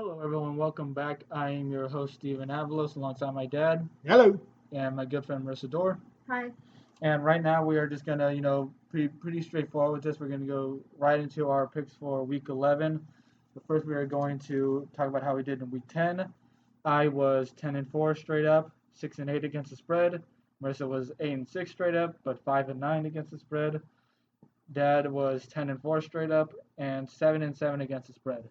Hello, everyone. Welcome back. I am your host, Steven Avalos, alongside my dad Hello. and my good friend, Marissa Dorr. Hi. And right now, we are just going to, pretty straightforward with this. We're going to go right into our picks for week 11. But first, we are going to talk about how we did in week 10. I was 10-4 straight up, 6-8 against the spread. Marissa was 8-6 straight up, but 5-9 against the spread. Dad was 10-4 straight up and 7-7 against the spread.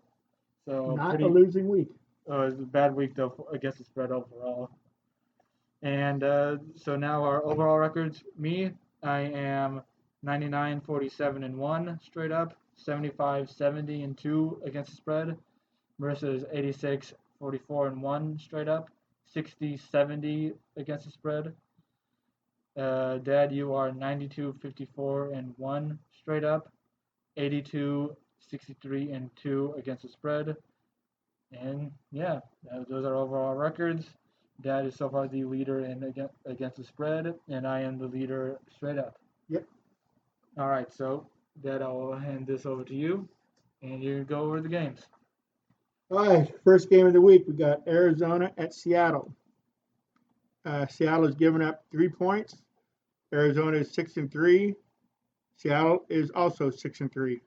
So Not a losing week. it was a bad week though against the spread overall. And so now our overall records. Me, I am 99-47-1 straight up, 75-70-2 against the spread. Versus 86-44-1 straight up, 60-70 against the spread. Dad, you are 92-54-1 straight up, 82-63-2 against the spread. And yeah, those are overall records. Dad is so far the leader against the spread, and I am the leader straight up. Yep. All right, so Dad, I'll hand this over to you, and you go over the games. All right, first game of the week, we got Arizona at Seattle. Seattle is giving up 3 points. Arizona is 6-3. Seattle is also 6-3.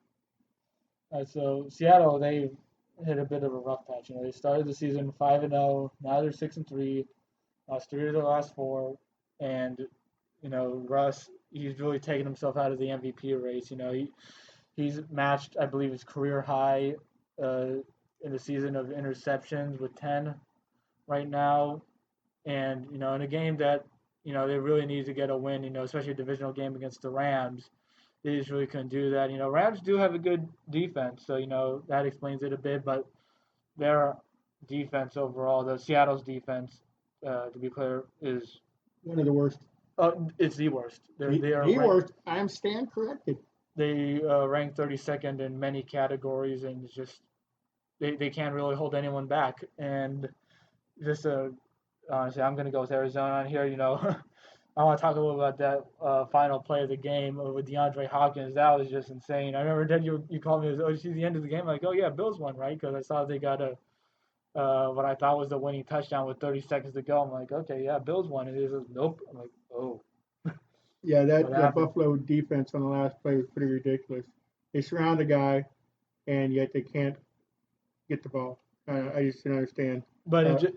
All right, so Seattle, they hit a bit of a rough patch. They started the season 5-0. Now they're 6-3. Lost 3 of their last 4, and Russ, he's really taken himself out of the MVP race. He's matched, I believe, his career high in the season of interceptions with 10 right now, and in a game that they really need to get a win. Especially a divisional game against the Rams. They just really couldn't do that. Rams do have a good defense, so that explains it a bit. But their defense overall, the Seattle's defense, to be clear, is one of the worst. It's the worst. They are the worst. I am stand corrected. They rank 32nd in many categories, and it's just they can't really hold anyone back. And just honestly, I'm gonna go with Arizona on here. I want to talk a little about that final play of the game with DeAndre Hopkins. That was just insane. I remember that you called me, oh, see the end of the game. I'm like, oh yeah, Bills won, right? Because I saw they got what I thought was the winning touchdown with 30 seconds to go. I'm like, okay, yeah, Bills won. And it was nope. I'm like, oh. Yeah, that Buffalo defense on the last play was pretty ridiculous. They surround the guy, and yet they can't get the ball. I just don't understand. But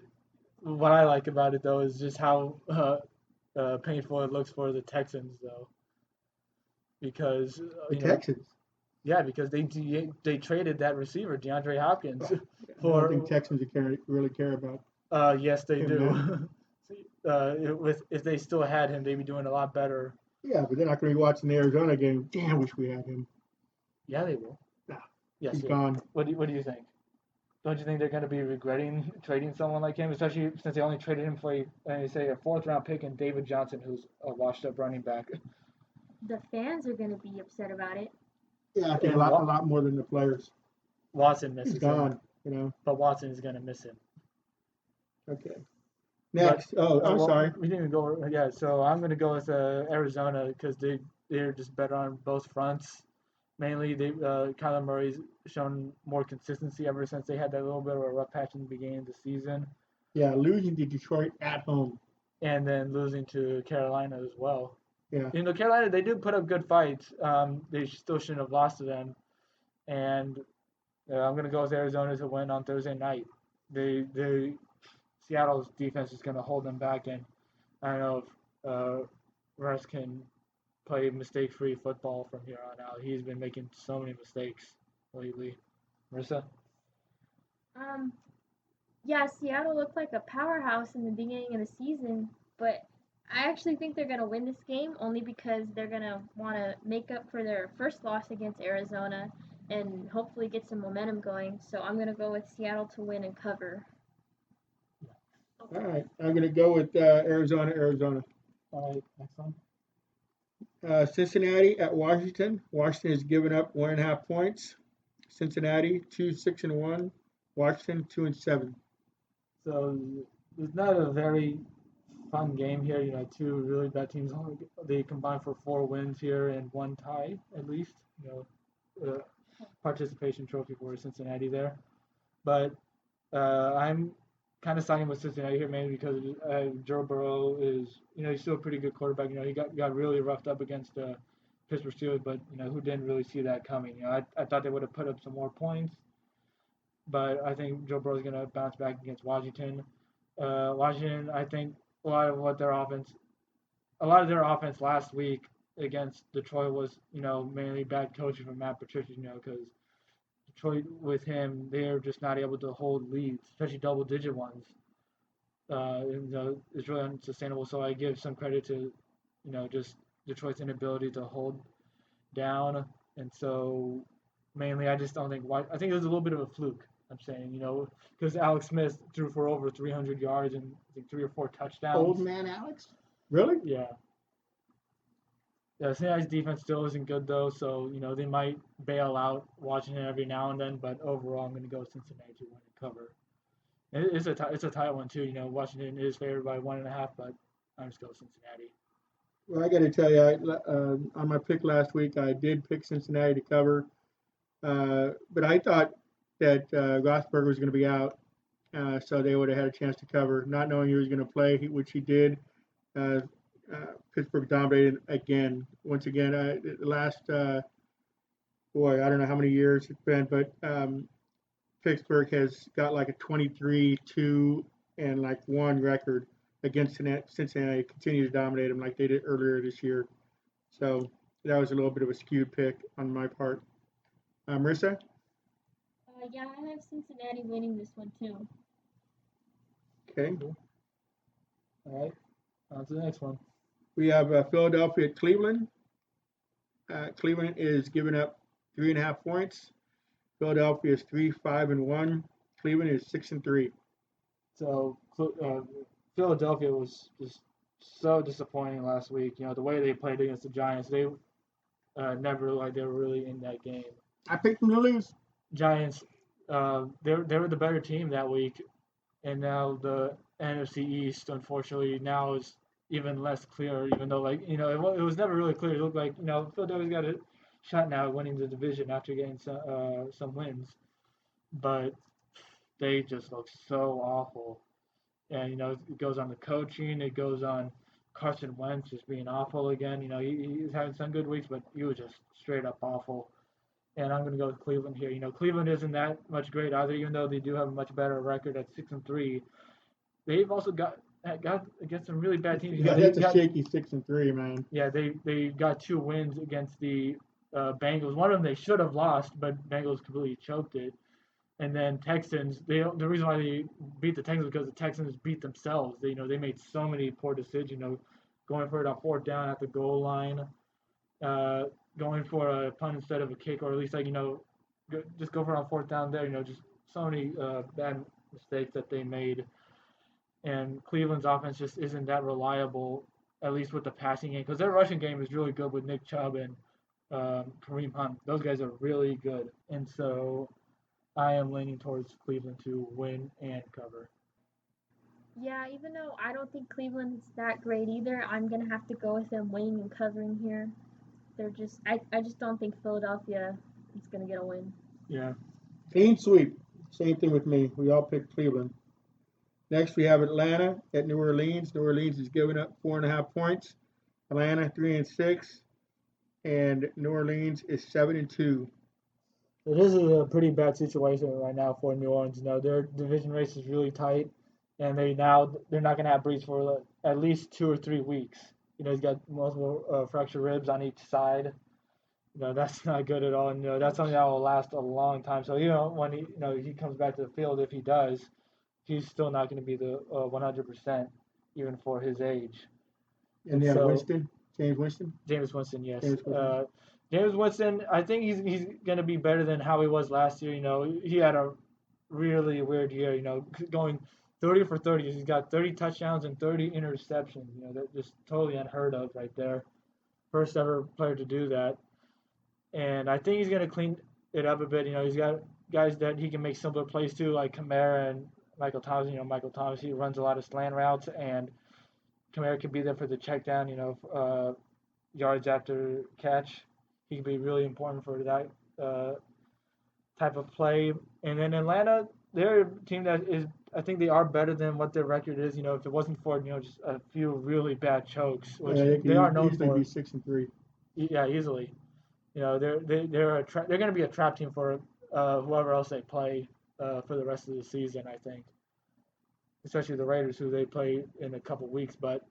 what I like about it, though, is just how painful it looks for the Texans, though. Because the Texans. Yeah, because they traded that receiver, DeAndre Hopkins. I don't think Texans really care about. Yes, they do. If they still had him, they'd be doing a lot better. Yeah, but they're not going to be watching the Arizona game. Damn, wish we had him. Yeah, they will. Nah, yes, he's gone. What do you think? Don't you think they're going to be regretting trading someone like him, especially since they only traded him for a 4th-round pick and David Johnson, who's a washed-up running back? The fans are going to be upset about it. Yeah, I think a lot more than the players. Watson misses He's gone, him. But Watson is going to miss him. Okay. Next. I'm sorry. We didn't even go. Yeah, so I'm going to go with Arizona because they're just better on both fronts. Mainly, Kyler Murray's shown more consistency ever since they had that little bit of a rough patch in the beginning of the season. Yeah, losing to Detroit at home. And then losing to Carolina as well. Yeah. Carolina, they did put up good fights. They still shouldn't have lost to them. And I'm going to go with Arizona to win on Thursday night. Seattle's defense is going to hold them back, and I don't know if Russ can play mistake-free football from here on out. He's been making so many mistakes lately. Marissa? Yeah, Seattle looked like a powerhouse in the beginning of the season, but I actually think they're going to win this game only because they're going to want to make up for their first loss against Arizona and hopefully get some momentum going. So I'm going to go with Seattle to win and cover. All right, I'm going to go with Arizona. All right, next one. Cincinnati at Washington. Washington has given up 1.5 points. Cincinnati 2-6-1. Washington 2-7. So it's not a very fun game here. Two really bad teams. They combined for 4 wins here and 1 tie at least. Participation trophy for Cincinnati there. But I'm kind of siding with Cincinnati here mainly because Joe Burrow is, he's still a pretty good quarterback. He got really roughed up against the Pittsburgh Steelers, but who didn't really see that coming? I thought they would have put up some more points, but I think Joe Burrow's gonna bounce back against Washington. Washington, I think a lot of what their offense, a lot of their offense last week against Detroit was, mainly bad coaching from Matt Patricia, because Detroit with him, they're just not able to hold leads, especially double-digit ones. It's really unsustainable. So I give some credit to, just Detroit's inability to hold down, and so mainly I just don't think. I think it was a little bit of a fluke. I'm saying, because Alex Smith threw for over 300 yards and I think 3 or 4 touchdowns. Old man Alex? Really? Yeah. Yeah, Cincinnati's defense still isn't good though, so they might bail out Washington every now and then, but overall I'm going to go Cincinnati to win and cover. It's a tight one too. Washington is favored by 1.5, but I'm just going Cincinnati. Well, I got to tell you, on my pick last week, I did pick Cincinnati to cover, but I thought that Roethlisberger was going to be out, so they would have had a chance to cover, not knowing he was going to play, which he did. Pittsburgh dominated again. Once again, the last, I don't know how many years it's been, but Pittsburgh has got like a 23-2 and like 1 record against Cincinnati. Continue to dominate them like they did earlier this year. So that was a little bit of a skewed pick on my part. Marissa? Yeah, I have Cincinnati winning this one too. Okay. Cool. All right. On to the next one. We have Philadelphia at Cleveland. Cleveland is giving up 3.5 points. Philadelphia is 3-5-1. Cleveland is 6-3. So Philadelphia was just so disappointing last week. The way they played against the Giants, they never like they were really in that game. I picked them to lose. Giants, they were the better team that week, and now the NFC East, unfortunately, now is even less clear. Even though it was never really clear. It looked like Philadelphia's got a shot now at winning the division after getting some wins, but they just look so awful. And it goes on the coaching, it goes on Carson Wentz just being awful again. He's having some good weeks, but he was just straight up awful. And I'm going to go with Cleveland here. Cleveland isn't that much great either, even though they do have a much better record at 6-3. They've also got against some really bad teams. Yeah, that's a shaky 6-3, man. Yeah, they got 2 wins against the Bengals. One of them they should have lost, but Bengals completely choked it. And then Texans, the reason why they beat the Texans is because the Texans beat themselves. They made so many poor decisions. Going for it on 4th down at the goal line, going for a punt instead of a kick, or at least just go for it on 4th down there. Just so many bad mistakes that they made. And Cleveland's offense just isn't that reliable, at least with the passing game, because their rushing game is really good with Nick Chubb and Kareem Hunt. Those guys are really good, and so I am leaning towards Cleveland to win and cover. Yeah, even though I don't think Cleveland's that great either, I'm gonna have to go with them winning and covering here. I just don't think Philadelphia is gonna get a win. Yeah. Clean sweep. Same thing with me. We all picked Cleveland. Next, we have Atlanta at New Orleans. New Orleans is giving up 4.5 points. Atlanta 3-6, and New Orleans is 7-2. So this is a pretty bad situation right now for New Orleans. Their division race is really tight, and they're not going to have Brees for at least 2 or 3 weeks. He's got multiple fractured ribs on each side. That's not good at all. And that's something that will last a long time. So when he comes back to the field, if he does, he's still not going to be the 100% even for his age. And yeah, Winston, James Winston. James Winston, yes. James Winston. James Winston, I think he's going to be better than how he was last year. He had a really weird year. Going 30 for 30. He's got 30 touchdowns and 30 interceptions. That's just totally unheard of right there. First ever player to do that. And I think he's going to clean it up a bit. He's got guys that he can make simpler plays too, like Kamara and Michael Thomas. Michael Thomas, he runs a lot of slant routes, and Kamara can be there for the check down, yards after catch. He can be really important for that type of play. And then Atlanta, they're a team that is. I think they are better than what their record is. If it wasn't for just a few really bad chokes, which Yeah, they they are could known easily for. be 6-3. Yeah, easily. They're going to be a trap team for whoever else they play for the rest of the season. I think, especially the Raiders, who they play in a couple weeks. But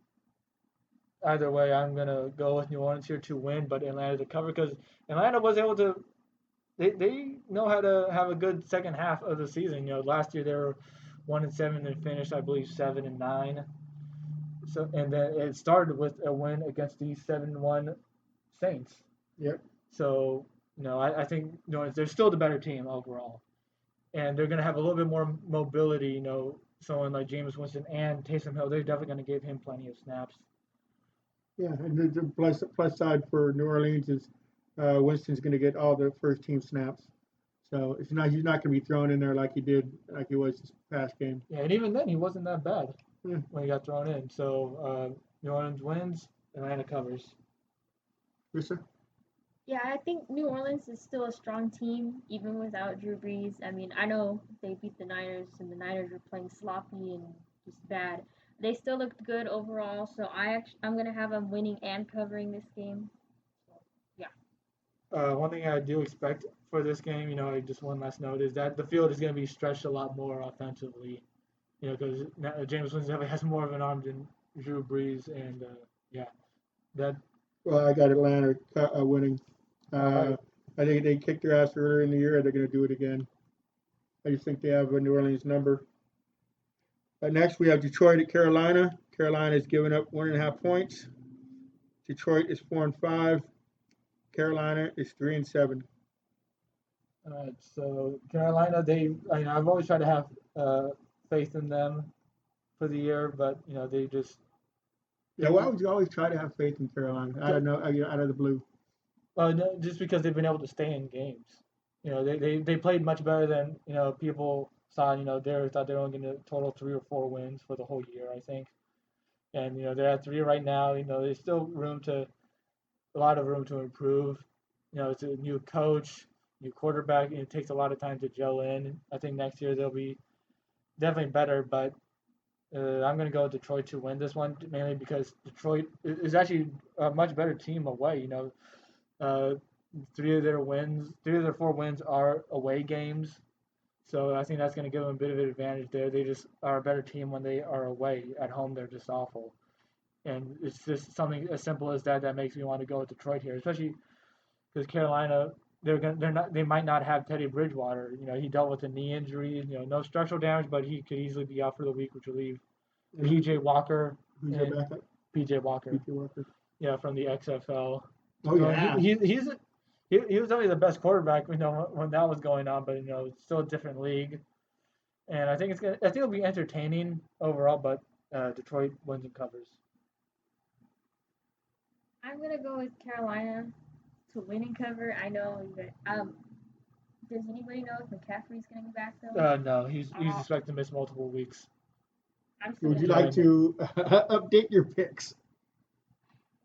either way, I'm gonna go with New Orleans here to win, but Atlanta to cover because Atlanta was able to. They know how to have a good second half of the season. Last year they were 1-7 and finished, I believe, 7-9. So and then it started with a win against the 7-1 Saints. Yep. So I think they're still the better team overall, and they're gonna have a little bit more mobility. Someone like Jameis Winston and Taysom Hill, they're definitely gonna give him plenty of snaps. Yeah, and the plus side for New Orleans is Winston's going to get all the first team snaps, so he's not going to be thrown in there like he was this past game. Yeah, and even then he wasn't that bad Yeah. when he got thrown in. So New Orleans wins, Atlanta covers. Rissa? Yeah, I think New Orleans is still a strong team, even without Drew Brees. I mean, I know they beat the Niners, and the Niners were playing sloppy and just bad. They still looked good overall, so I'm gonna have them winning and covering this game. So, yeah. One thing I do expect for this game, just one last note, is that the field is going to be stretched a lot more offensively. Because James Winston definitely has more of an arm than Drew Brees, and yeah, that. Well, I got Atlanta winning. Right. I think they kicked their ass earlier in the year, and they're going to do it again. I just think they have a New Orleans number. Next, we have Detroit at Carolina. Carolina is giving up 1.5 points. Detroit is 4-5. Carolina is 3-7. All right, so Carolina, I've always tried to have faith in them for the year, but they just. Yeah, why would you always try to have faith in Carolina? I don't know, out of the blue. No, just because they've been able to stay in games. They played much better than people saw. They thought they were only going to total 3 or 4 wins for the whole year, I think. And they're at 3 right now. There's still a lot of room to improve. It's a new coach, new quarterback, and it takes a lot of time to gel in. I think next year they'll be definitely better, but I'm going to go with Detroit to win this one, mainly because Detroit is actually a much better team away. Uh, 3 of their 4 wins are away games, so I think that's going to give them a bit of an advantage there. They just are a better team when they are away. At home, they're just awful, and it's just something as simple as that makes me want to go with Detroit here, especially because Carolina. They might not have Teddy Bridgewater. He dealt with a knee injury. No structural damage, but he could easily be out for the week, which will leave PJ Walker. Who's their backup? PJ Walker. PJ Walker. Yeah, from the XFL. Oh yeah. He was definitely the best quarterback, when that was going on, but it's still a different league. And I think it'll be entertaining overall, but Detroit wins and covers. I'm gonna go with Carolina to win and cover. I know that. Does anybody know if McCaffrey's gonna be back though? No, he's expected to miss multiple weeks. Would you like to update your picks?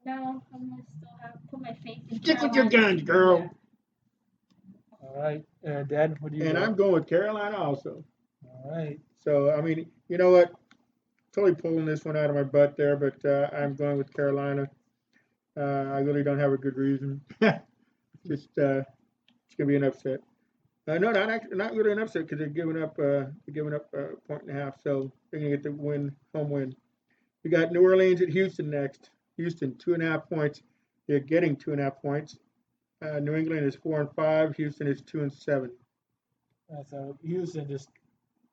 No, I'm gonna still put my faith in Stick with Carolina. your guns, girl. Yeah. All right, Dad, what do you? And I'm going with Carolina also. All right. So I mean, you know what? Totally pulling this one out of my butt there, but I'm going with Carolina. I really don't have a good reason. Just it's gonna be an upset. No, not really an upset because they're giving up a 1.5, so they're gonna get the home win. We got New Orleans at Houston next. Houston 2.5 points. They're getting 2.5 points. New England is 4-5. Houston is 2-7. So Houston just.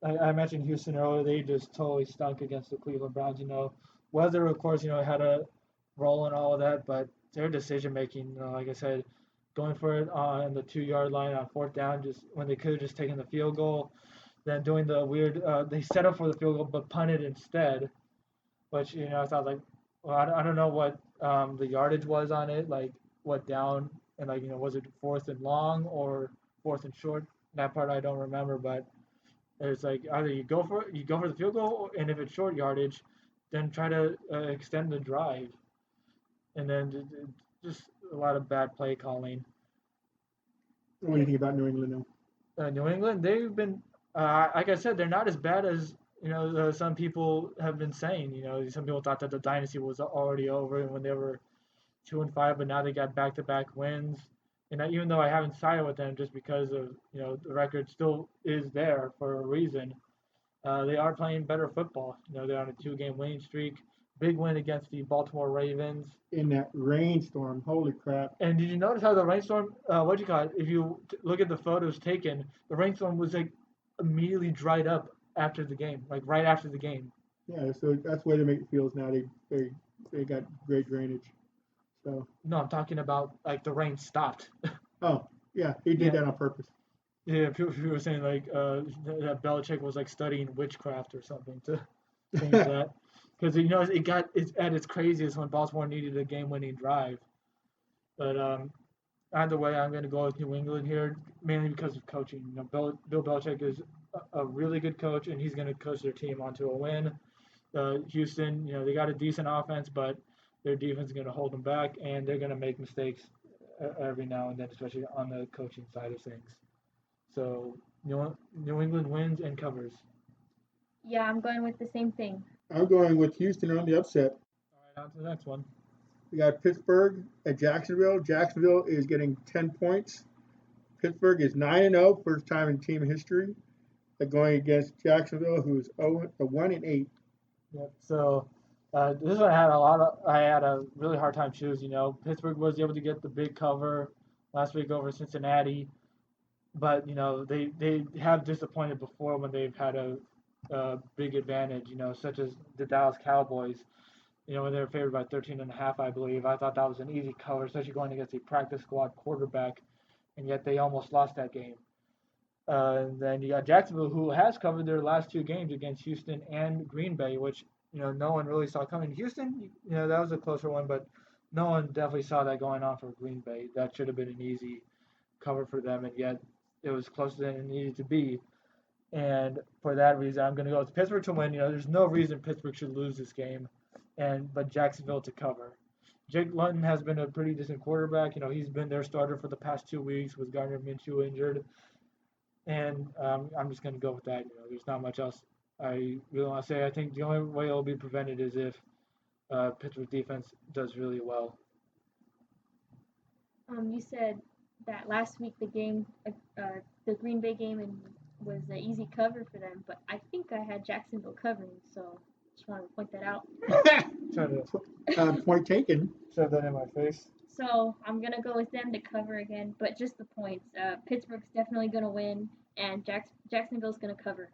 I mentioned Houston earlier. They just totally stunk against the Cleveland Browns. Weather, of course, had a role in all of that, but their decision making, like I said, going for it on the 2-yard line on 4th down, just when they could have just taken the field goal, then doing the weird, they set up for the field goal but punted instead, which I thought well, I don't know what the yardage was on it, like what down, and was it 4th and long or 4th and short? That part I don't remember, but it's like either you go for the field goal, and if it's short yardage, then try to extend the drive. And then just a lot of bad play calling. What do you think about New England now? New England, they've been Like I said, they're not as bad as some people have been saying. Some people thought that the dynasty was already over and when they were 2-5, but now they got back-to-back wins. And even though I haven't sided with them, just because of the record still is there for a reason. They are playing better football. They're on a 2-game winning streak. Big win against the Baltimore Ravens. In that rainstorm, holy crap! And did you notice how the rainstorm? What you call it? If you look at the photos taken, the rainstorm was like immediately dried up after the game, like right after the game. Yeah, so that's the way they make it feels now. They got great drainage. So. No, I'm talking about like the rain stopped. Oh, yeah, he did that on purpose. Yeah, people were saying like that Belichick was like studying witchcraft or something to change that, because it's at its craziest when Baltimore needed a game-winning drive. But either way, I'm going to go with New England here, mainly because of coaching. Bill Belichick is a really good coach, and he's going to coach their team onto a win. Houston, they got a decent offense, but their defense is going to hold them back, and they're going to make mistakes every now and then, especially on the coaching side of things. So New England wins and covers. Yeah, I'm going with the same thing. I'm going with Houston on the upset. All right, on to the next one. We got Pittsburgh at Jacksonville. Jacksonville is getting 10 points. Pittsburgh is 9-0, first time in team history. They're going against Jacksonville, who's 1-8. Yep. So this one I had a really hard time choosing. Pittsburgh was able to get the big cover last week over Cincinnati, but they have disappointed before when they've had a big advantage. Such as the Dallas Cowboys. When they were favored by 13.5, I believe. I thought that was an easy cover, especially going against a practice squad quarterback, and yet they almost lost that game. And then you got Jacksonville, who has covered their last 2 games against Houston and Green Bay, which no one really saw coming. Houston, that was a closer one, but no one definitely saw that going on for Green Bay. That should have been an easy cover for them, and yet it was closer than it needed to be. And for that reason, I'm going to go with Pittsburgh to win. There's no reason Pittsburgh should lose this game, but Jacksonville to cover. Jake Luton has been a pretty decent quarterback. He's been their starter for the past 2 weeks with Gardner Minshew injured. And I'm just going to go with that. There's not much else I really want to say. I think the only way it'll be prevented is if Pittsburgh defense does really well. You said that last week the Green Bay game was an easy cover for them, but I think I had Jacksonville covering, so just want to point that out. Point taken. Shove that in my face. So I'm going to go with them to cover again, but just the points. Pittsburgh's definitely going to win, and Jacksonville's going to cover.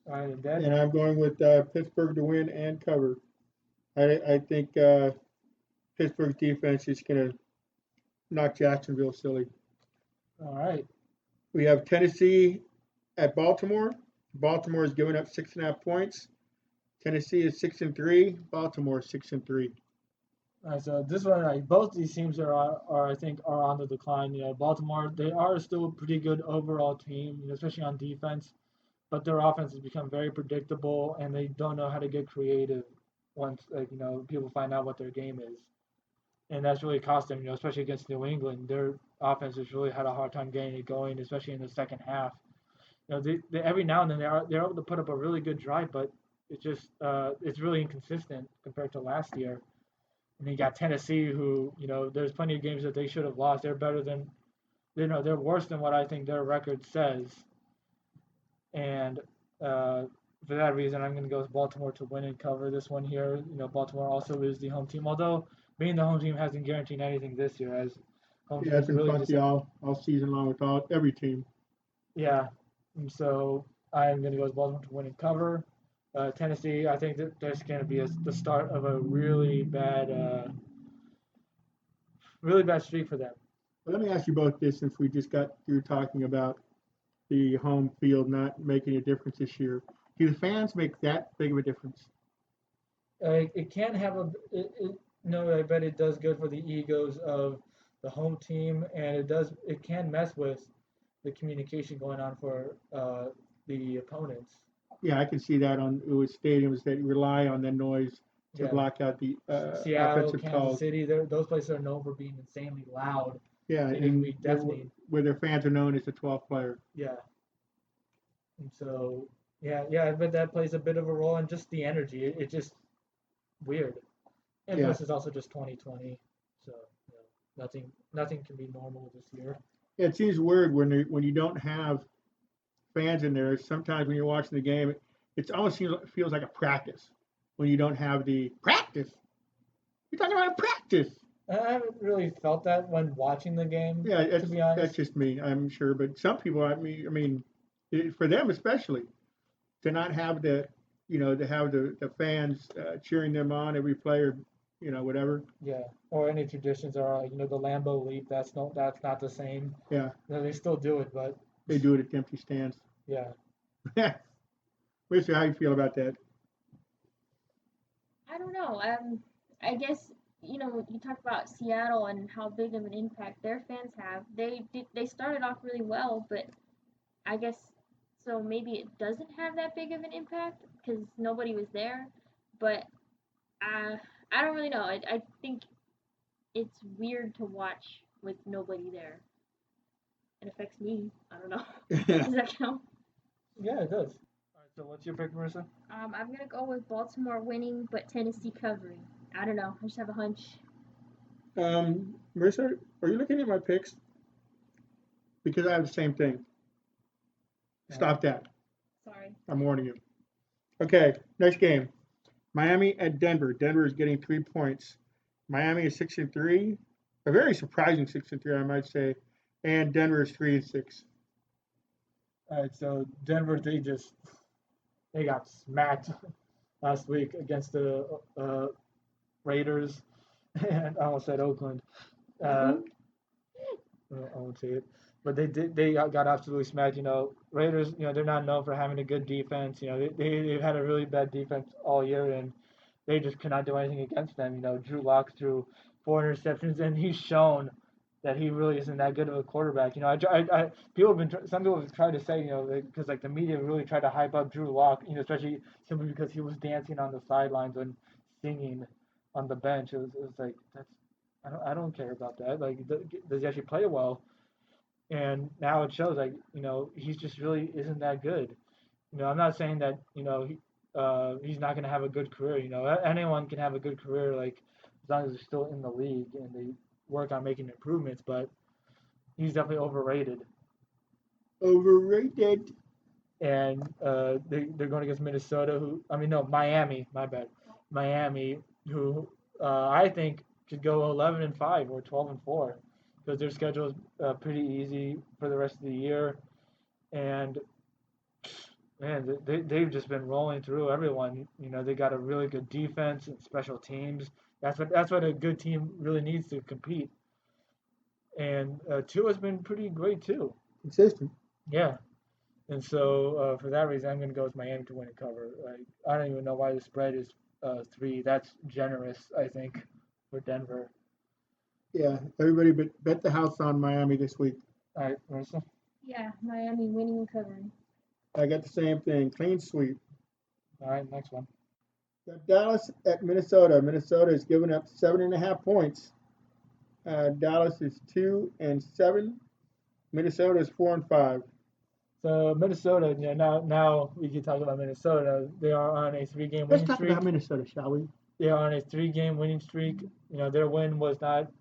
All right, and Dad? And I'm going with Pittsburgh to win and cover. I think Pittsburgh's defense is going to knock Jacksonville silly. All right. We have Tennessee at Baltimore. Baltimore is giving up 6.5 points. Tennessee is 6-3. Baltimore is 6-3. All right, so this one, both these teams are I think are on the decline. Baltimore, they are still a pretty good overall team, especially on defense, but their offense has become very predictable, and they don't know how to get creative once people find out what their game is, and that's really cost them. Especially against New England, their offense has really had a hard time getting it going, especially in the second half. They every now and then they're able to put up a really good drive, but it's just it's really inconsistent compared to last year. And you got Tennessee, who, there's plenty of games that they should have lost. They're better than, they're worse than what I think their record says. And for that reason, I'm going to go with Baltimore to win and cover this one here. Baltimore also is the home team, although being the home team hasn't guaranteed anything this year, as home team it's been really funky all season long with every team. Yeah, and so I'm going to go with Baltimore to win and cover. Tennessee, I think that there's going to be the start of a really bad streak for them. Well, let me ask you both this, since we just got through talking about the home field not making a difference this year. Do the fans make that big of a difference? It can have I bet it does good for the egos of the home team, and it can mess with the communication going on for the opponents. Yeah, I can see that with stadiums that rely on the noise to block out the Seattle, offensive Kansas calls. City, those places are known for being insanely loud. Yeah, and deafening. where their fans are known as the 12th player. Yeah. And so, yeah, I bet that plays a bit of a role in just the energy. It's just weird. And Yeah, plus, it's also just 2020, so you know, nothing can be normal this year. yeah. It seems weird when you don't have fans in there. Sometimes when you're watching the game, it almost feels like a practice when you don't have the practice. You're talking about a practice. I haven't really felt that when watching the game, Yeah, to be that's honest. just me, I'm sure. But some people, for them especially, to not have to have the fans cheering them on every play or, whatever. Yeah, or any traditions are like the Lambeau Leap. That's not the same. Yeah, No, they still do it, but they do it at empty stands. yeah, Mister, how you feel about that? I don't know. I guess you talk about Seattle and how big of an impact their fans have. They started off really well, but I guess so maybe it doesn't have that big of an impact because nobody was there. But I I don't really know. I think it's weird to watch with nobody there. It affects me. I don't know. Does that count? yeah, it does. All right, so what's your pick, Marissa? I'm gonna go with Baltimore winning, but Tennessee covering. I don't know. I just have a hunch. Marissa, are you looking at my picks? Because I have the same thing. All right. Stop that. Sorry. I'm warning you. Okay, next game. Miami at Denver. Denver is getting 3 points. Miami is 6-3, a very surprising 6-3, I might say, and Denver is 3-6. All right, so Denver, they got smacked last week against the Raiders, and I almost said Oakland. Uh, I won't say it, but they got absolutely smacked. Raiders, they're not known for having a good defense. They've had a really bad defense all year, and they just could not do anything against them. Drew Lock threw 4 interceptions, and he's shown that he really isn't that good of a quarterback. Some people have tried to say, because like the media really tried to hype up Drew Lock, especially simply because he was dancing on the sidelines and singing on the bench. It was like I don't care about that. Like, does he actually play well? And now it shows, like, he's just really isn't that good. I'm not saying that he's not going to have a good career. Anyone can have a good career, like, as long as they're still in the league and they work on making improvements. But he's definitely overrated. Overrated. And they're going against Minnesota, no, Miami. My bad, Miami, who I think could go 11-5 or 12-4 because their schedule is pretty easy for the rest of the year. And man, they've just been rolling through everyone. They got a really good defense and special teams. That's what a good team really needs to compete. And Tua's been pretty great too. Consistent. Yeah. And so for that reason, I'm going to go with Miami to win and cover. Like, I don't even know why the spread is 3. That's generous, I think, for Denver. Yeah, everybody bet the house on Miami this week. All right, Marissa. Yeah, Miami winning and covering. I got the same thing. Clean sweep. All right, next one. Got Dallas at Minnesota. Minnesota is giving up 7.5 points. Dallas is 2-7. Minnesota is 4-5. So Minnesota, now we can talk about Minnesota. They are on a 3-game Let's winning talk streak. about Minnesota, shall we? They are on a 3-game winning streak. Their win was not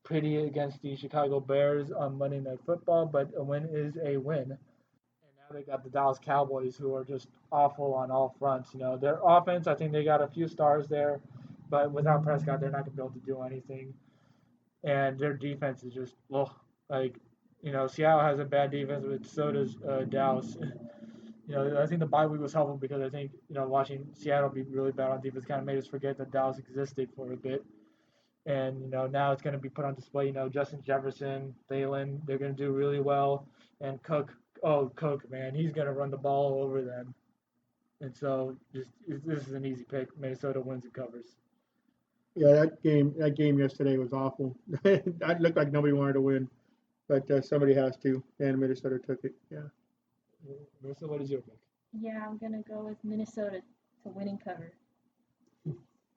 pretty against the Chicago Bears on Monday Night Football, but a win is a win. And now they got the Dallas Cowboys, who are just awful on all fronts. Their offense, I think they got a few stars there, but without Prescott, they're not going to be able to do anything. And their defense is just, like, Seattle has a bad defense, but so does Dallas. I think the bye week was helpful because I think, watching Seattle be really bad on defense kind of made us forget that Dallas existed for a bit. And, now it's going to be put on display. Justin Jefferson, Thielen, they're going to do really well. And Cook, man, he's going to run the ball over them. And so this is an easy pick. Minnesota wins and covers. Yeah, that game yesterday was awful. It looked like nobody wanted to win, but somebody has to, and Minnesota took it. Yeah. Marissa, what is your pick? Yeah, I'm gonna go with Minnesota to win and cover.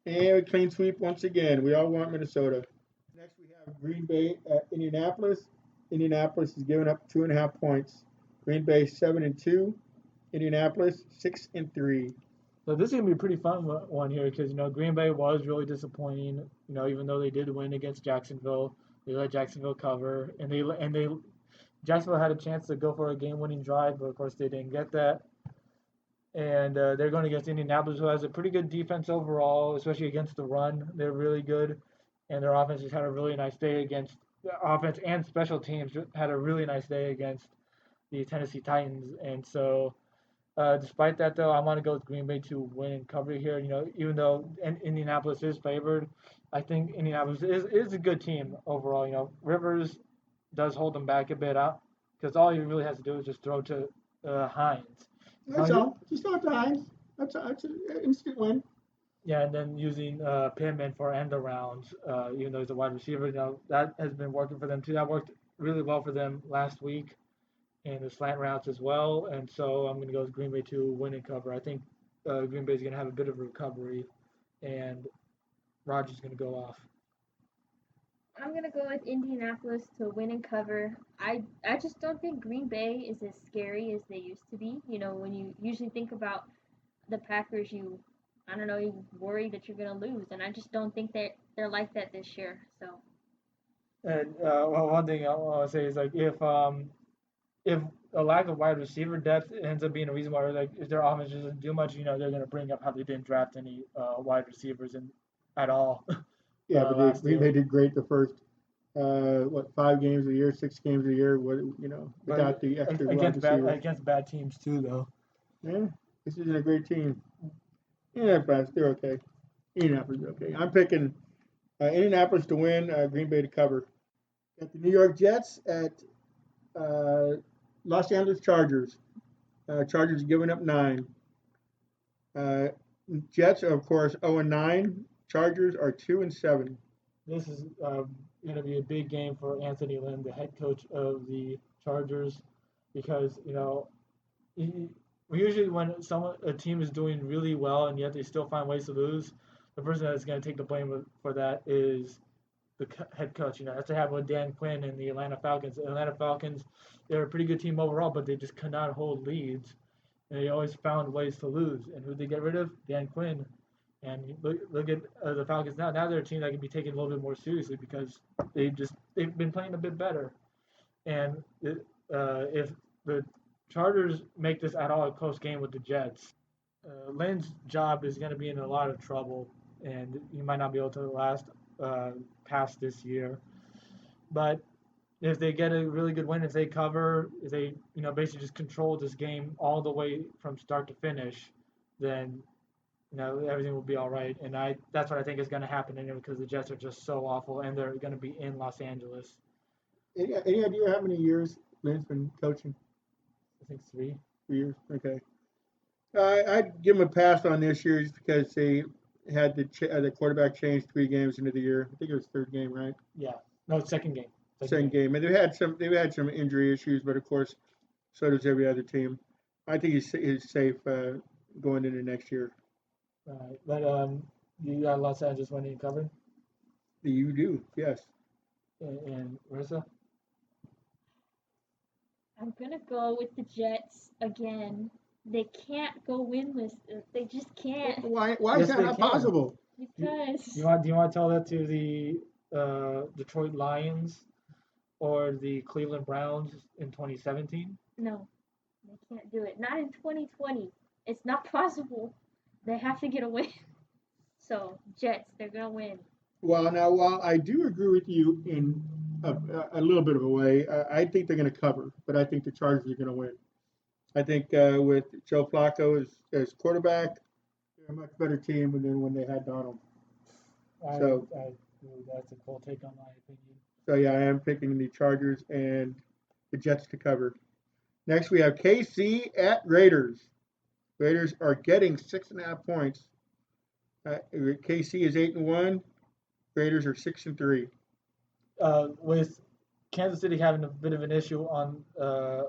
And a clean sweep once again. We all want Minnesota. Next, we have Green Bay at Indianapolis. Indianapolis is giving up 2.5 points. Green Bay 7-2. Indianapolis 6-3. So this is gonna be a pretty fun one here because Green Bay was really disappointing. Even though they did win against Jacksonville, they let Jacksonville cover, and they Jacksonville had a chance to go for a game-winning drive, but of course they didn't get that. And they're going against Indianapolis, who has a pretty good defense overall, especially against the run. They're really good, and their offense just had a really nice day against the offense and special teams had a really nice day against the Tennessee Titans. And so, despite that, though, I want to go with Green Bay to win and cover here. Even though Indianapolis is favored, I think Indianapolis is a good team overall. Rivers does hold them back a bit out because all he really has to do is just throw to Hines. That's all. Just throw it to Hines. That's an instant win. Yeah, and then using Pittman for end arounds, even though he's a wide receiver, that has been working for them too. That worked really well for them last week in the slant routes as well. And so I'm going to go with Green Bay to win and cover. I think Green Bay is going to have a bit of a recovery, and Rodgers is going to go off. I'm gonna go with Indianapolis to win and cover. I just don't think Green Bay is as scary as they used to be. When you usually think about the Packers, you worry that you're gonna lose, and I just don't think that they're like that this year. So. And one thing I want to say is if a lack of wide receiver depth ends up being a reason why if their offense doesn't do much, they're going to bring up how they didn't draft any wide receivers at all. Yeah, but they did great the first 5 games of the year, 6 games of the year. Without the extra wide receivers against bad teams too, though. Yeah, this isn't a great team. Yeah, but they're okay. Indianapolis is okay. I'm picking Indianapolis to win, Green Bay to cover. Got the New York Jets at Los Angeles Chargers. Chargers giving up 9. Jets are, of course, 0-9. Chargers are 2-7. This is going to be a big game for Anthony Lynn, the head coach of the Chargers, because usually when a team is doing really well and yet they still find ways to lose, the person that's going to take the blame for that is the head coach. That's what happened with Dan Quinn and the Atlanta Falcons. The Atlanta Falcons, they're a pretty good team overall, but they just could not hold leads, and they always found ways to lose. And who they get rid of? Dan Quinn. And look at the Falcons now. Now they're a team that can be taken a little bit more seriously because they've been playing a bit better. And if the Chargers make this at all a close game with the Jets, Lynn's job is going to be in a lot of trouble, and he might not be able to last past this year. But if they get a really good win, if they cover, if they basically just control this game all the way from start to finish, then everything will be all right. And that's what I think is going to happen because the Jets are just so awful, and they're going to be in Los Angeles. Any idea how many years Lynn's been coaching? I think 3. 3 years. Okay. I'd give him a pass on this year just because they had the quarterback change 3 games into the year. I think it was 3rd game, right? Yeah. No, second game. Second game. And they've had some injury issues, but of course, so does every other team. I think he's safe going into next year. All right, but you got Los Angeles winning and covering? You do, yes. And Marissa? I'm gonna go with the Jets again. They can't go winless. They just can't. Why is that not possible? Because. Do you want to tell that to the Detroit Lions or the Cleveland Browns in 2017? No, they can't do it. Not in 2020. It's not possible. They have to get a win. So, Jets, they're going to win. Well, now, while I do agree with you in a little bit of a way, I think they're going to cover, but I think the Chargers are going to win. I think with Joe Flacco as quarterback, they're a much better team than when they had Donald. That's a cool take on my opinion. So, yeah, I am picking the Chargers and the Jets to cover. Next, we have KC at Raiders. Raiders are getting 6.5 points. KC is 8-1. Raiders are 6-3. With Kansas City having a bit of an issue on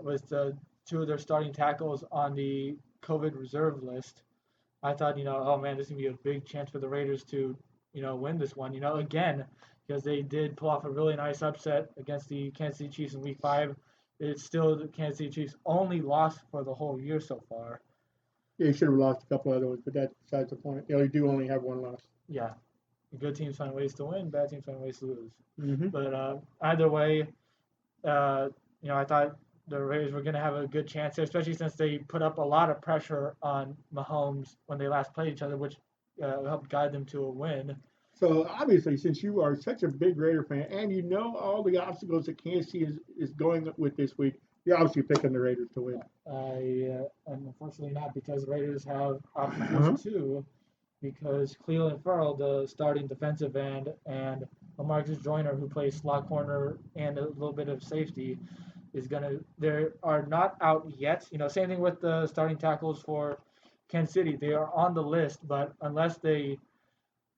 with 2 of their starting tackles on the COVID reserve list, I thought, oh man, this is gonna be a big chance for the Raiders to, win this one. Again, because they did pull off a really nice upset against the Kansas City Chiefs in Week 5. it's still the Kansas City Chiefs' only loss for the whole year so far. Yeah, you should have lost a couple other ones, but that's besides the point. You do only have one loss. Yeah, good teams find ways to win, bad teams find ways to lose. Mm-hmm. But either way, I thought the Raiders were going to have a good chance there, especially since they put up a lot of pressure on Mahomes when they last played each other, which helped guide them to a win. So obviously, since you are such a big Raider fan and you know all the obstacles that Kansas City is going with this week, you're obviously picking the Raiders to win. Unfortunately not, because the Raiders have obstacles too, because Cleveland Ferrell, the starting defensive end, and Lamarcus Joyner, who plays slot corner and a little bit of safety, they are not out yet. Same thing with the starting tackles for Kansas City. They are on the list, but unless they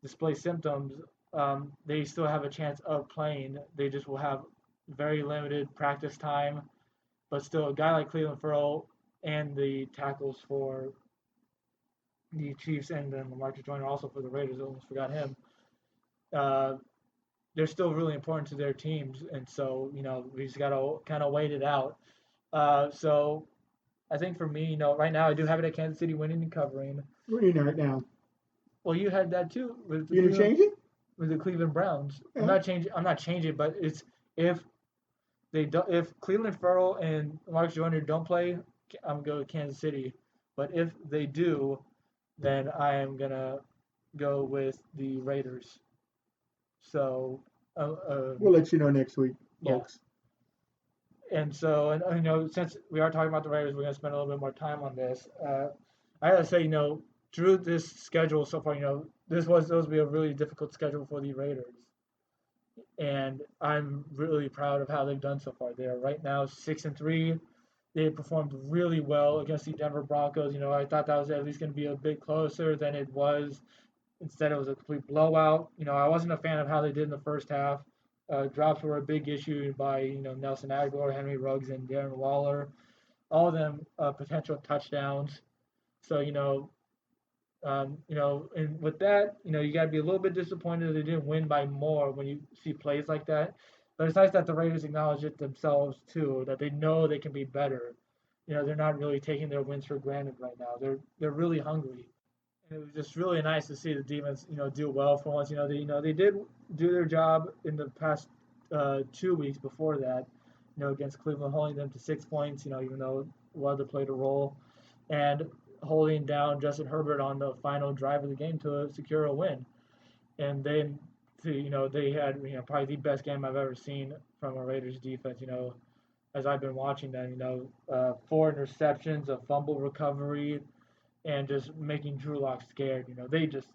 display symptoms, they still have a chance of playing. They just will have very limited practice time. But still, a guy like Cleveland Ferrell and the tackles for the Chiefs and then Lamarcus Joyner also for the Raiders, I almost forgot him. They're still really important to their teams, and so we just gotta kind of wait it out. So I think for me, right now I do have it at Kansas City winning and covering. What are you right now? Well, you had that too with the You gonna change it? With the Cleveland Browns. Yeah. I'm not changing, but it's if Cleveland Ferrell and Marcus Joyner don't play, I'm going to Kansas City. But if they do, then I am gonna go with the Raiders. So we'll let you know next week, folks. Yeah. And so, since we are talking about the Raiders, we're gonna spend a little bit more time on this. I gotta say, through this schedule so far, this was supposed to be a really difficult schedule for the Raiders. And I'm really proud of how they've done so far. They are right now 6-3. They performed really well against the Denver Broncos. I thought that was at least going to be a bit closer than it was. Instead, it was a complete blowout. I wasn't a fan of how they did in the first half. Drops were a big issue by Nelson Aguilar, Henry Ruggs, and Darren Waller. All of them potential touchdowns. So and with that, you got to be a little bit disappointed that they didn't win by more when you see plays like that. But it's nice that the Raiders acknowledge it themselves too, that they know they can be better. They're not really taking their wins for granted right now. They're really hungry, and it was just really nice to see the defense, do well for once. They did do their job in the past 2 weeks before that, against Cleveland, holding them to 6 points. Even though weather played a role, and holding down Justin Herbert on the final drive of the game to secure a win. And then, they had probably the best game I've ever seen from a Raiders defense. As I've been watching them, 4 interceptions, a fumble recovery, and just making Drew Lock scared. They just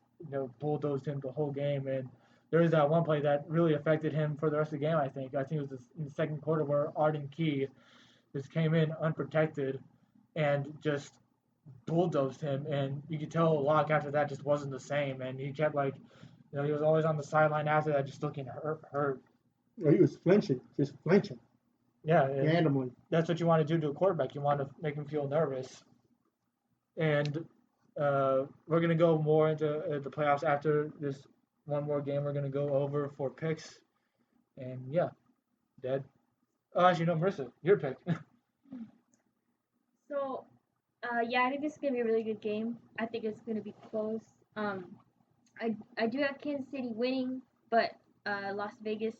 bulldozed him the whole game. And there was that one play that really affected him for the rest of the game. I think it was in the second quarter where Arden Key just came in unprotected and just bulldozed him, and you could tell Locke after that just wasn't the same, and he kept he was always on the sideline after that, just looking hurt. Well, he was just flinching. Yeah, randomly. That's what you want to do to a quarterback. You want to make him feel nervous. And we're gonna go more into the playoffs after this one more game. We're gonna go over for picks, and yeah, Dad. Oh, actually, no, Marissa, your pick. So. I think this is gonna be a really good game. I think it's gonna be close. I do have Kansas City winning, but Las Vegas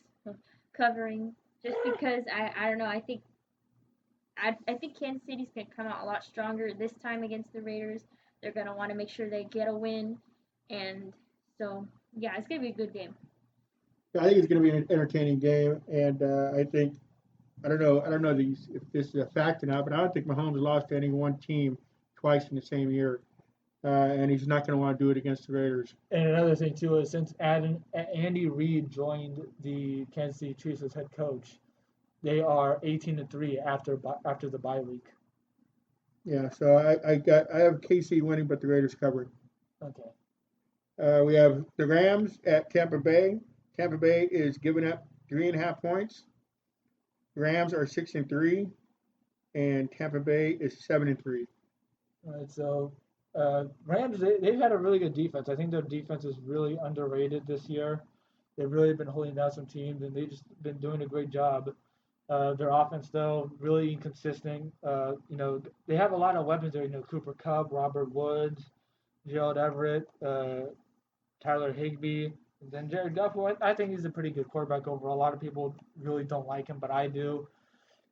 covering, just because I don't know. I think Kansas City's gonna come out a lot stronger this time against the Raiders. They're gonna want to make sure they get a win, and so yeah, it's gonna be a good game. Yeah, I think it's gonna be an entertaining game, and I think. I don't know if this is a fact or not, but I don't think Mahomes lost to any one team twice in the same year, and he's not going to want to do it against the Raiders. And another thing too is since Andy Reid joined the Kansas City Chiefs as head coach, they are 18-3 after the bye week. Yeah, so I have KC winning, but the Raiders covering. Okay. We have the Rams at Tampa Bay. Tampa Bay is giving up 3.5 points. Rams are 6-3, and Tampa Bay is 7-3. All right, so Rams they've had a really good defense. I think their defense is really underrated this year. They've really been holding down some teams, and they've just been doing a great job. Their offense, though, really inconsistent. They have a lot of weapons there. Cooper Kupp, Robert Woods, Gerald Everett, Tyler Higbee, and then Jared Goff. Who I think he's a pretty good quarterback overall. A lot of people really don't like him, but I do.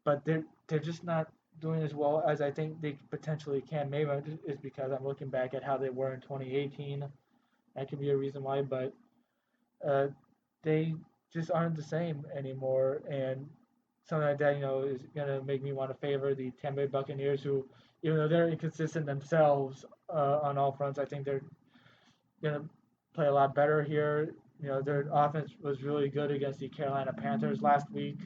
But they're just not doing as well as I think they potentially can. Maybe it's because I'm looking back at how they were in 2018. That could be a reason why, but uh, they just aren't the same anymore. And something like that, is gonna make me want to favor the Tampa Bay Buccaneers, who, even though they're inconsistent themselves on all fronts, I think they're gonna play a lot better here. Their offense was really good against the Carolina Panthers last week.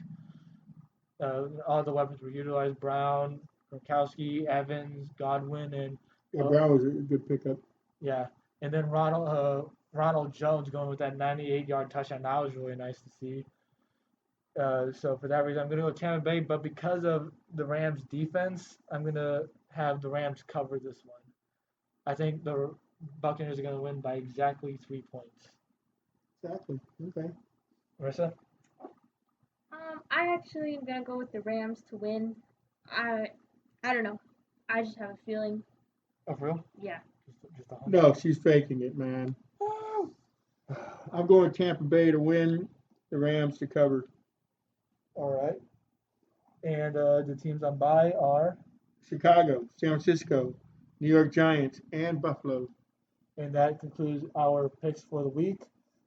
All the weapons were utilized: Brown, Gronkowski, Evans, Godwin, and Yeah, Brown was a good pickup. yeah, and then Ronald Jones going with that 98-yard touchdown. That was really nice to see. So for that reason, I'm going to go Tampa Bay. But because of the Rams' defense, I'm going to have the Rams cover this one. I think the Buccaneers are going to win by exactly 3 points. Exactly. Okay. Marissa? I actually am gonna go with the Rams to win. I don't know. I just have a feeling. Oh, for real? Yeah. Just a hunch? No, she's faking it, man. I'm going Tampa Bay to win, the Rams to cover. All right. And the teams on bye are, Chicago, San Francisco, New York Giants, and Buffalo. and that concludes our picks for the week.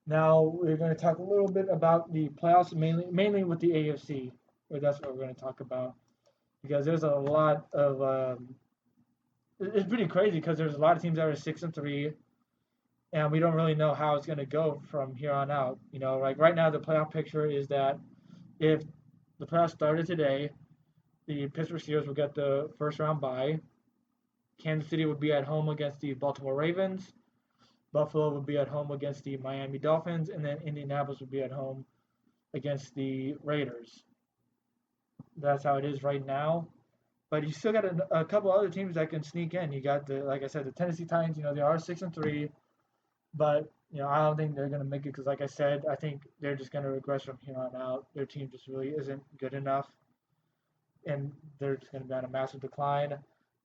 Now we're going to talk a little bit about the playoffs, mainly with the AFC. Or that's what we're going to talk about, because there's a lot of it's pretty crazy because there's a lot of teams that are 6-3, and we don't really know how it's going to go from here on out. Like right now, the playoff picture is that if the playoffs started today, the Pittsburgh Steelers will get the first round bye. Kansas City would be at home against the Baltimore Ravens. Buffalo would be at home against the Miami Dolphins, and then Indianapolis would be at home against the Raiders. That's how it is right now. But you still got a couple other teams that can sneak in. You got like I said, the Tennessee Titans. They are 6-3, but I don't think they're gonna make it because, like I said, I think they're just gonna regress from here on out. Their team just really isn't good enough, and they're just gonna be on a massive decline.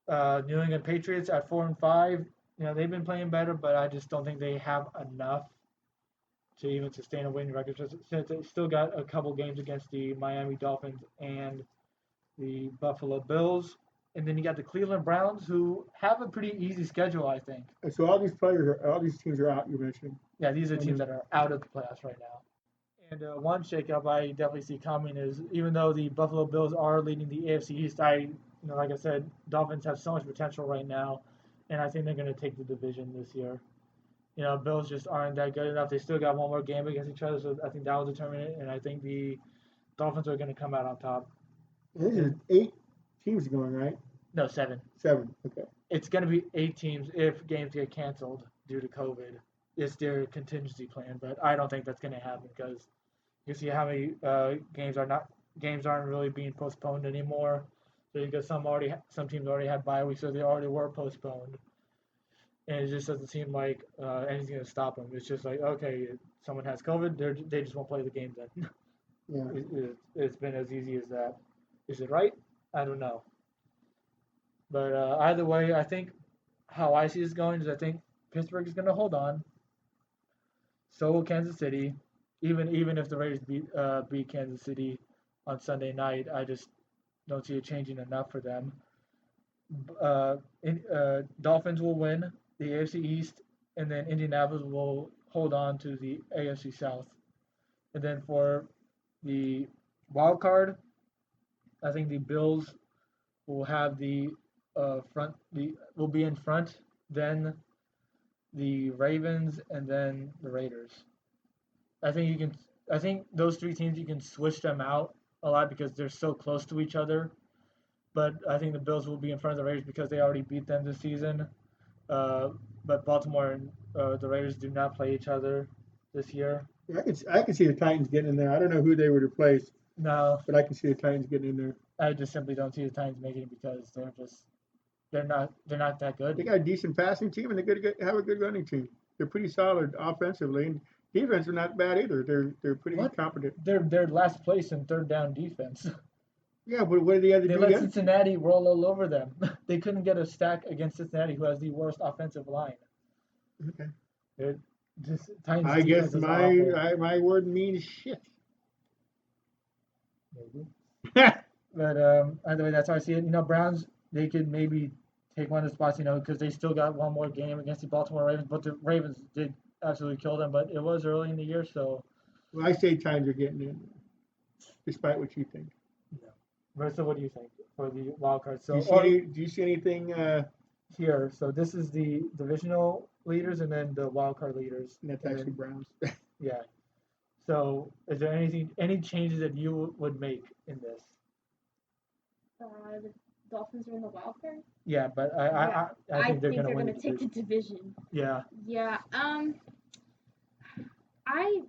New England Patriots at 4-5. They've been playing better, but I just don't think they have enough to even sustain a winning record. Since they still got a couple games against the Miami Dolphins and the Buffalo Bills, and then you got the Cleveland Browns, who have a pretty easy schedule, I think. So all these teams are out. You mentioned. Yeah, these are teams that are out of the playoffs right now. And one shakeup I definitely see coming is, even though the Buffalo Bills are leading the AFC East, like I said, Dolphins have so much potential right now, and I think they're going to take the division this year. Bills just aren't that good enough. They still got one more game against each other, so I think that will determine it. And I think the Dolphins are going to come out on top. This is 8 teams going, right? No, 7. 7. Okay. It's going to be 8 teams if games get canceled due to COVID. It's their contingency plan, but I don't think that's going to happen because you see how many games aren't really being postponed anymore. So because some teams already had bye weeks, so they already were postponed. And it just doesn't seem like anything's going to stop them. It's just like, okay, someone has COVID, they just won't play the game then. Yeah. It's been as easy as that. Is it right? I don't know. But either way, I think how I see this going is I think Pittsburgh is going to hold on. So will Kansas City. Even if the Raiders beat Kansas City on Sunday night, I just don't see it changing enough for them. Dolphins will win the AFC East, and then Indianapolis will hold on to the AFC South. And then for the wild card, I think the Bills will have the will be in front, then the Ravens, and then the Raiders. I think those 3 teams you can switch them out a lot because they're so close to each other. But I think the Bills will be in front of the Raiders because they already beat them this season. But Baltimore and the Raiders do not play each other this year. Yeah, I can see the Titans getting in there. I don't know who they would replace. No, but I can see the Titans getting in there. I just simply don't see the Titans making it because they're not that good. They got a decent passing team and they have a good running team. They're pretty solid offensively. And defense are not bad either. They're pretty What? competent. They're last place in third down defense. Yeah, but what did the other They do let then? Cincinnati roll all over them. They couldn't get a stack against Cincinnati, who has the worst offensive line. Okay. They're just Titans I guess defense is awful. my word means shit. Maybe. But either way, that's how I see it. Browns, they could maybe take one of the spots, because they still got one more game against the Baltimore Ravens. But the Ravens did absolutely kill them. But it was early in the year, so. Well, I say Titans are getting in, despite what you think. Yeah. Marissa, what do you think for the wild card? So Do you see anything? Here, so this is the divisional leaders and then the wild card leaders. That's actually Browns. Yeah. So, is there any changes that you would make in this? The Dolphins are in the wild card. Yeah, but I think they're going to win going to take the division. Yeah. Yeah. I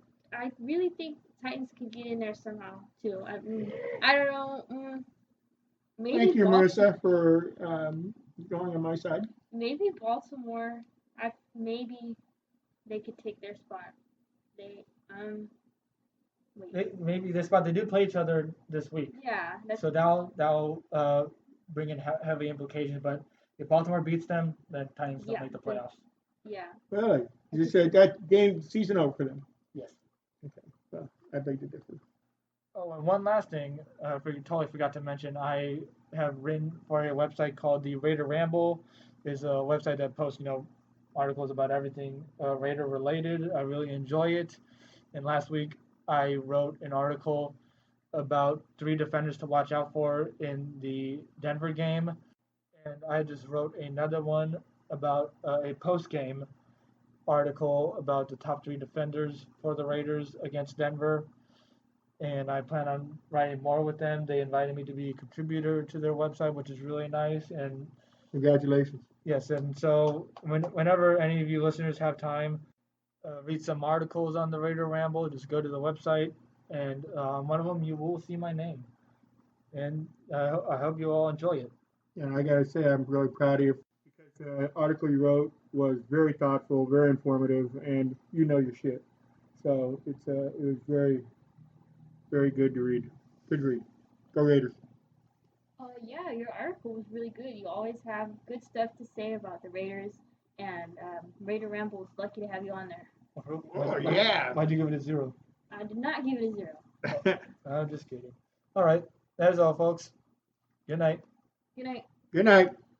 really think Titans could get in there somehow too. I don't know. Maybe Thank you, Baltimore, Marissa, for going on my side. maybe Baltimore. Maybe they could take their spot. Wait. Maybe this spot, they do play each other this week. Yeah. So that'll bring in heavy implications. But if Baltimore beats them, then Titans don't make the playoffs. Yeah. Really? You said that game season over for them. Yes. Okay. Well, I beg to differ. Oh, and one last thing, totally forgot to mention. I have written for a website called the Raider Ramble. It's a website that posts, articles about everything Raider related. I really enjoy it. And last week I wrote an article about 3 defenders to watch out for in the Denver game, and I just wrote another one about a post-game article about the top 3 defenders for the Raiders against Denver. And I plan on writing more with them. They invited me to be a contributor to their website, which is really nice. And Congratulations. yes, and so whenever any of you listeners have time, read some articles on the Raider Ramble, just go to the website, and on one of them you will see my name. And I hope you all enjoy it. And I gotta say, I'm really proud of you because the article you wrote was very thoughtful, very informative, and you know your shit. So it was very, very good to read. Good read. Go Raiders. Yeah, your article was really good. You always have good stuff to say about the Raiders, and Raider Ramble is lucky to have you on there. Oh, yeah. Why'd you give it a 0? I did not give it a 0. I'm just kidding. All right, that is all, folks. Good night. Good night. Good night.